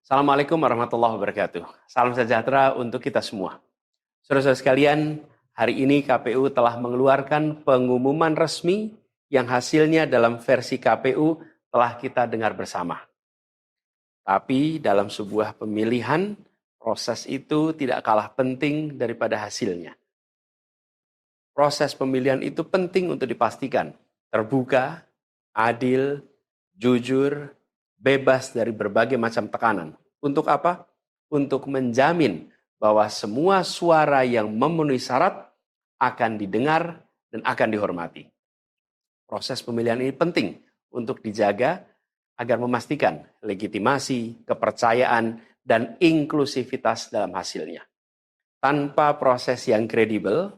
Assalamualaikum warahmatullahi wabarakatuh. Salam sejahtera untuk kita semua. Saudara-saudara sekalian, hari ini KPU telah mengeluarkan pengumuman resmi yang hasilnya dalam versi KPU telah kita dengar bersama. Tapi dalam sebuah pemilihan, proses itu tidak kalah penting daripada hasilnya. Proses pemilihan itu penting untuk dipastikan terbuka, adil, jujur, bebas dari berbagai macam tekanan. Untuk apa? Untuk menjamin bahwa semua suara yang memenuhi syarat akan didengar dan akan dihormati. Proses pemilihan ini penting untuk dijaga agar memastikan legitimasi, kepercayaan, dan inklusivitas dalam hasilnya. Tanpa proses yang kredibel,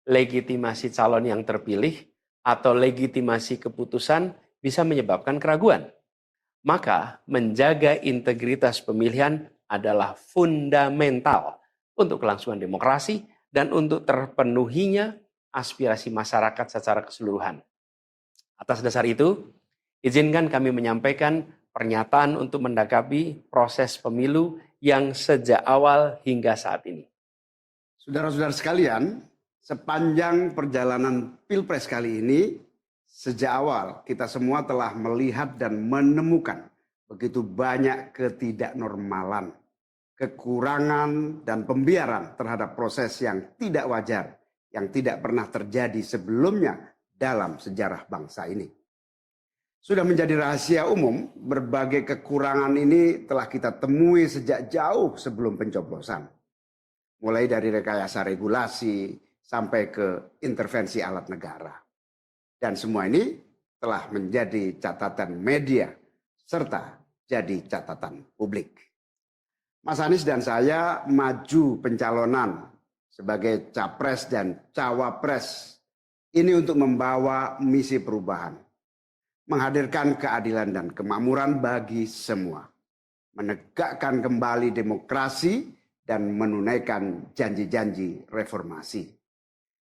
legitimasi calon yang terpilih atau legitimasi keputusan bisa menyebabkan keraguan. Maka menjaga integritas pemilihan adalah fundamental untuk kelangsungan demokrasi dan untuk terpenuhinya aspirasi masyarakat secara keseluruhan. Atas dasar itu, izinkan kami menyampaikan pernyataan untuk mendakapi proses pemilu yang sejak awal hingga saat ini. Saudara-saudara sekalian, sepanjang perjalanan Pilpres kali ini, sejak awal kita semua telah melihat dan menemukan begitu banyak ketidaknormalan, kekurangan dan pembiaran terhadap proses yang tidak wajar, yang tidak pernah terjadi sebelumnya dalam sejarah bangsa ini. Sudah menjadi rahasia umum, berbagai kekurangan ini telah kita temui sejak jauh sebelum pencoblosan. Mulai dari rekayasa regulasi sampai ke intervensi alat negara. Dan semua ini telah menjadi catatan media serta jadi catatan publik. Mas Anies dan saya maju pencalonan sebagai capres dan cawapres ini untuk membawa misi perubahan. Menghadirkan keadilan dan kemakmuran bagi semua. Menegakkan kembali demokrasi dan menunaikan janji-janji reformasi.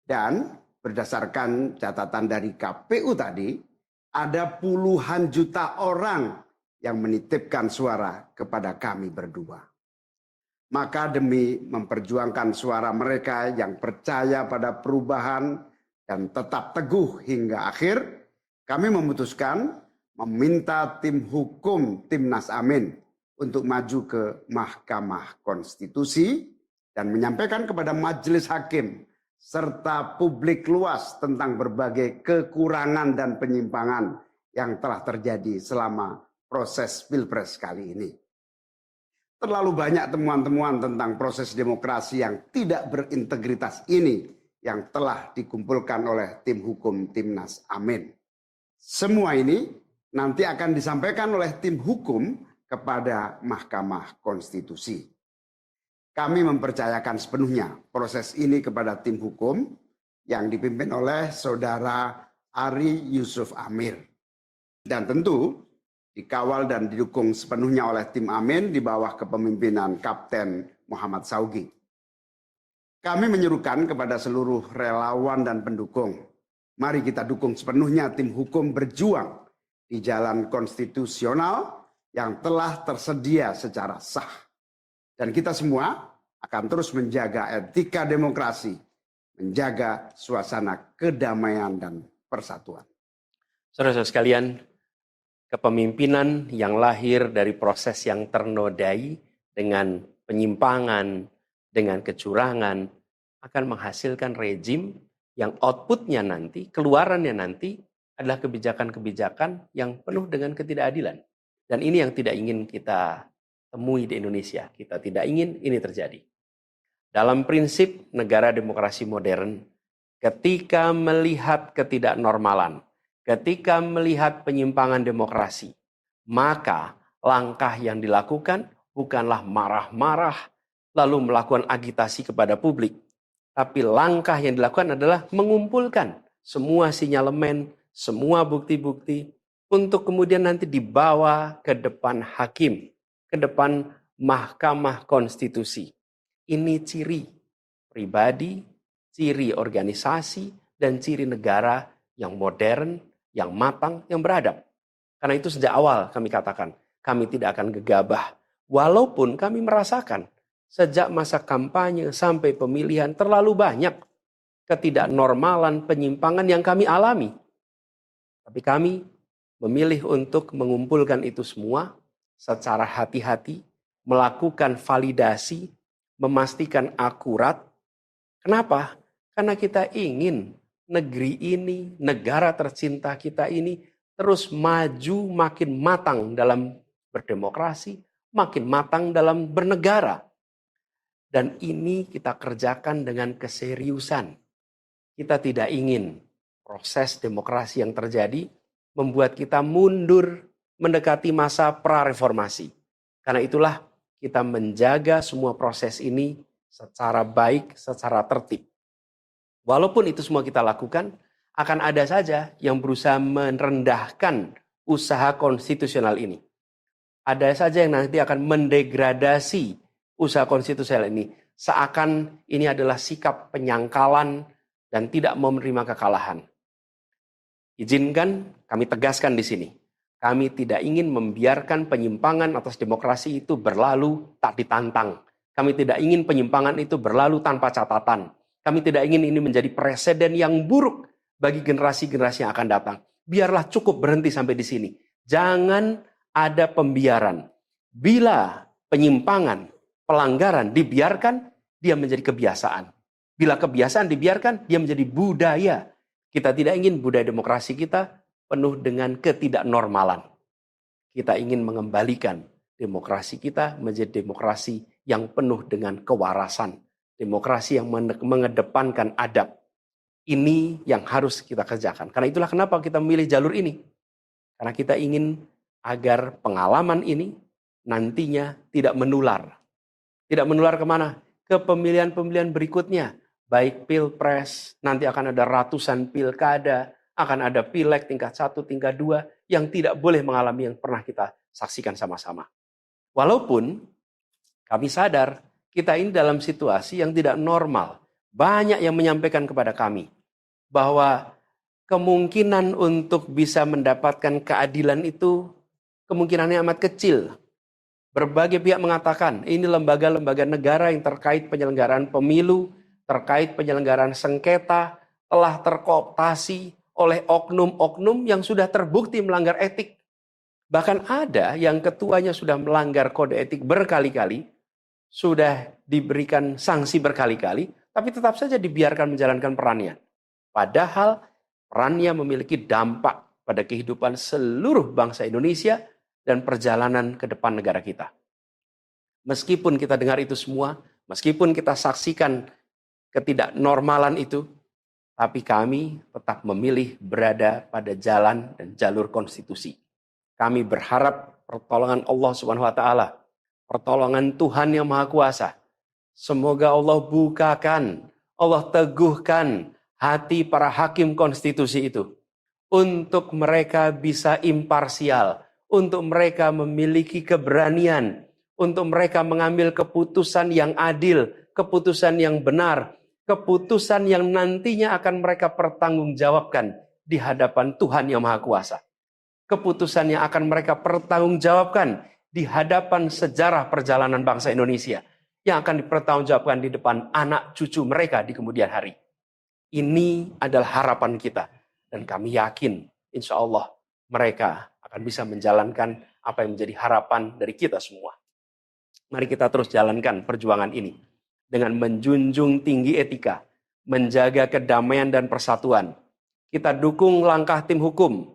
Dan berdasarkan catatan dari KPU tadi, ada puluhan juta orang yang menitipkan suara kepada kami berdua. Maka demi memperjuangkan suara mereka yang percaya pada perubahan dan tetap teguh hingga akhir, kami memutuskan meminta tim hukum Timnas Amin untuk maju ke Mahkamah Konstitusi dan menyampaikan kepada majelis hakim serta publik luas tentang berbagai kekurangan dan penyimpangan yang telah terjadi selama proses Pilpres kali ini. Terlalu banyak temuan-temuan tentang proses demokrasi yang tidak berintegritas ini yang telah dikumpulkan oleh tim hukum Timnas Amin. Semua ini nanti akan disampaikan oleh tim hukum kepada Mahkamah Konstitusi. Kami mempercayakan sepenuhnya proses ini kepada tim hukum yang dipimpin oleh Saudara Ari Yusuf Amir. Dan tentu dikawal dan didukung sepenuhnya oleh tim Amin di bawah kepemimpinan Kapten Muhammad Saugi. Kami menyerukan kepada seluruh relawan dan pendukung, mari kita dukung sepenuhnya tim hukum berjuang di jalan konstitusional yang telah tersedia secara sah. Dan kita semua akan terus menjaga etika demokrasi, menjaga suasana kedamaian dan persatuan. Saudara-saudara sekalian, kepemimpinan yang lahir dari proses yang ternodai dengan penyimpangan, dengan kecurangan, akan menghasilkan rejim yang outputnya nanti, keluarannya nanti adalah kebijakan-kebijakan yang penuh dengan ketidakadilan. Dan ini yang tidak ingin kita temui di Indonesia. Kita tidak ingin ini terjadi. Dalam prinsip negara demokrasi modern, ketika melihat ketidaknormalan, ketika melihat penyimpangan demokrasi, maka langkah yang dilakukan bukanlah marah-marah lalu melakukan agitasi kepada publik. Tapi langkah yang dilakukan adalah mengumpulkan semua sinyalemen, semua bukti-bukti untuk kemudian nanti dibawa ke depan hakim, ke depan Mahkamah Konstitusi. Ini ciri pribadi, ciri organisasi, dan ciri negara yang modern, yang matang, yang beradab. Karena itu sejak awal kami katakan, kami tidak akan gegabah Walaupun kami merasakan sejak masa kampanye sampai pemilihan terlalu banyak ketidaknormalan, penyimpangan yang kami alami. Tapi kami memilih untuk mengumpulkan itu semua secara hati-hati, melakukan validasi, memastikan akurat. Kenapa? Karena kita ingin negeri ini, negara tercinta kita ini terus maju makin matang dalam berdemokrasi, makin matang dalam bernegara. Dan ini kita kerjakan dengan keseriusan. Kita tidak ingin proses demokrasi yang terjadi membuat kita mundur mendekati masa prareformasi. Karena itulah kita menjaga semua proses ini secara baik, secara tertib. Walaupun itu semua kita lakukan, akan ada saja yang berusaha merendahkan usaha konstitusional ini. Ada saja yang nanti akan mendegradasi usaha konstitusional ini. Seakan ini adalah sikap penyangkalan dan tidak mau menerima kekalahan. Izinkan kami tegaskan di sini. Kami tidak ingin membiarkan penyimpangan atas demokrasi itu berlalu tak ditantang. Kami tidak ingin penyimpangan itu berlalu tanpa catatan. Kami tidak ingin ini menjadi presiden yang buruk bagi generasi-generasi yang akan datang. Biarlah cukup berhenti sampai di sini. Jangan ada pembiaran. Bila penyimpangan, pelanggaran dibiarkan, dia menjadi kebiasaan. Bila kebiasaan dibiarkan, dia menjadi budaya. Kita tidak ingin budaya demokrasi kita penuh dengan ketidaknormalan. Kita ingin mengembalikan demokrasi kita menjadi demokrasi yang penuh dengan kewarasan. Demokrasi yang mengedepankan adab. Ini yang harus kita kerjakan. Karena itulah kenapa kita memilih jalur ini. Karena kita ingin agar pengalaman ini nantinya tidak menular. Tidak menular kemana? Ke pemilihan-pemilihan berikutnya. Baik pilpres, nanti akan ada ratusan pilkada, akan ada pileg tingkat 1, tingkat 2, yang tidak boleh mengalami yang pernah kita saksikan sama-sama. Walaupun kami sadar, kita ini dalam situasi yang tidak normal. Banyak yang menyampaikan kepada kami bahwa kemungkinan untuk bisa mendapatkan keadilan itu kemungkinannya amat kecil. Berbagai pihak mengatakan ini lembaga-lembaga negara yang terkait penyelenggaraan pemilu, terkait penyelenggaraan sengketa, telah terkooptasi oleh oknum-oknum yang sudah terbukti melanggar etik. Bahkan ada yang ketuanya sudah melanggar kode etik berkali-kali, sudah diberikan sanksi berkali-kali, tapi tetap saja dibiarkan menjalankan perannya. Padahal perannya memiliki dampak pada kehidupan seluruh bangsa Indonesia dan perjalanan ke depan negara kita. Meskipun kita dengar itu semua, meskipun kita saksikan ketidaknormalan itu, tapi kami tetap memilih berada pada jalan dan jalur konstitusi. Kami berharap pertolongan Allah Subhanahu wa taala, pertolongan Tuhan yang Maha Kuasa. Semoga Allah bukakan, Allah teguhkan hati para hakim konstitusi itu. Untuk mereka bisa imparsial, untuk mereka memiliki keberanian, untuk mereka mengambil keputusan yang adil, keputusan yang benar, keputusan yang nantinya akan mereka pertanggungjawabkan di hadapan Tuhan yang Maha Kuasa. Keputusan yang akan mereka pertanggungjawabkan di hadapan sejarah perjalanan bangsa Indonesia, yang akan dipertanggungjawabkan di depan anak cucu mereka di kemudian hari. Ini adalah harapan kita. Dan kami yakin, insya Allah mereka akan bisa menjalankan apa yang menjadi harapan dari kita semua. Mari kita terus jalankan perjuangan ini dengan menjunjung tinggi etika, menjaga kedamaian dan persatuan. Kita dukung langkah tim hukum,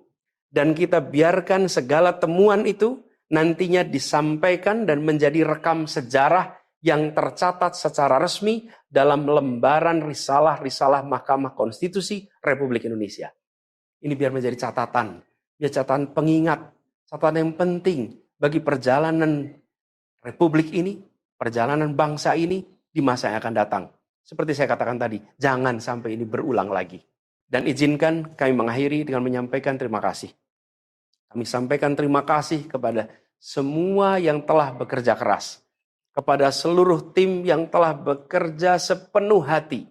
dan kita biarkan segala temuan itu nantinya disampaikan dan menjadi rekam sejarah yang tercatat secara resmi dalam lembaran risalah-risalah Mahkamah Konstitusi Republik Indonesia. Ini biar menjadi catatan, biar catatan pengingat, catatan yang penting bagi perjalanan Republik ini, perjalanan bangsa ini di masa yang akan datang. Seperti saya katakan tadi, jangan sampai ini berulang lagi. Dan izinkan kami mengakhiri dengan menyampaikan terima kasih. Kami sampaikan terima kasih kepada semua yang telah bekerja keras. Kepada seluruh tim yang telah bekerja sepenuh hati.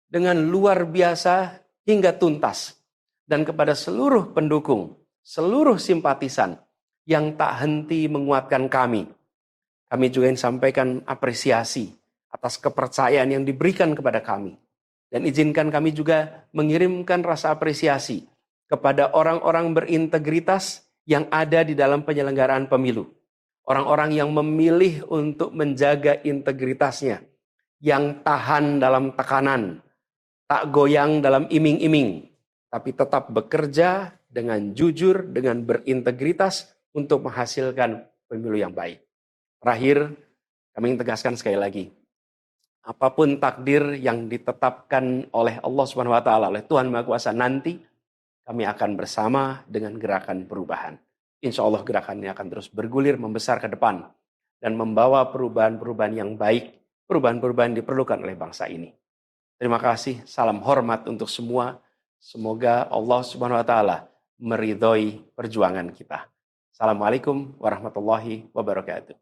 Dengan luar biasa hingga tuntas. Dan kepada seluruh pendukung, seluruh simpatisan yang tak henti menguatkan kami. Kami juga ingin sampaikan apresiasi atas kepercayaan yang diberikan kepada kami. Dan izinkan kami juga mengirimkan rasa apresiasi kepada orang-orang berintegritas yang ada di dalam penyelenggaraan pemilu. Orang-orang yang memilih untuk menjaga integritasnya, yang tahan dalam tekanan, tak goyang dalam iming-iming, tapi tetap bekerja dengan jujur, dengan berintegritas untuk menghasilkan pemilu yang baik. Terakhir, kami ingin tegaskan sekali lagi, apapun takdir yang ditetapkan oleh Allah Subhanahu wa taala, oleh Tuhan Maha Kuasa nanti, kami akan bersama dengan gerakan perubahan. Insya Allah gerakan ini akan terus bergulir, membesar ke depan, dan membawa perubahan-perubahan yang baik, perubahan-perubahan yang diperlukan oleh bangsa ini. Terima kasih, salam hormat untuk semua. Semoga Allah Subhanahu wa taala meridhoi perjuangan kita. Assalamualaikum warahmatullahi wabarakatuh.